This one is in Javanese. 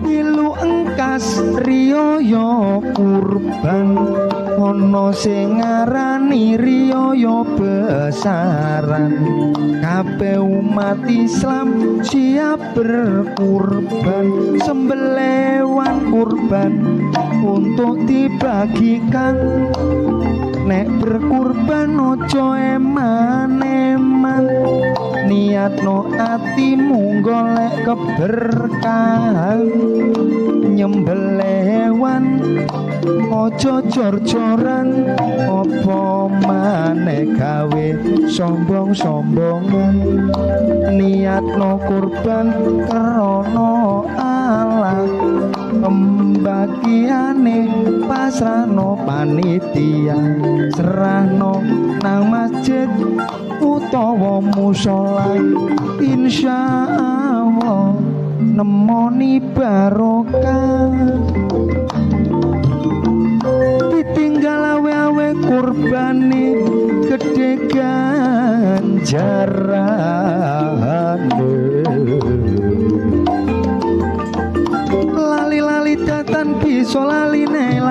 ilu engkas riyaya kurban ana sing ngarani riyaya besaran kabeh umat Islam siap berkurban sembelewan kurban untuk dibagikan nek berkurban ojo eman-eman niatno atimu golek keberkahan nyembelewan ojo jor-joran apa maneh gawe sombong-sombongan niatno kurban krana Allah pembagiane pasrahno panitia serahno nang masjid utawa musala insyaallah nemoni barokah ditinggal awe-awe kurbane gedhe ganjarane lali-lali datan bisa laline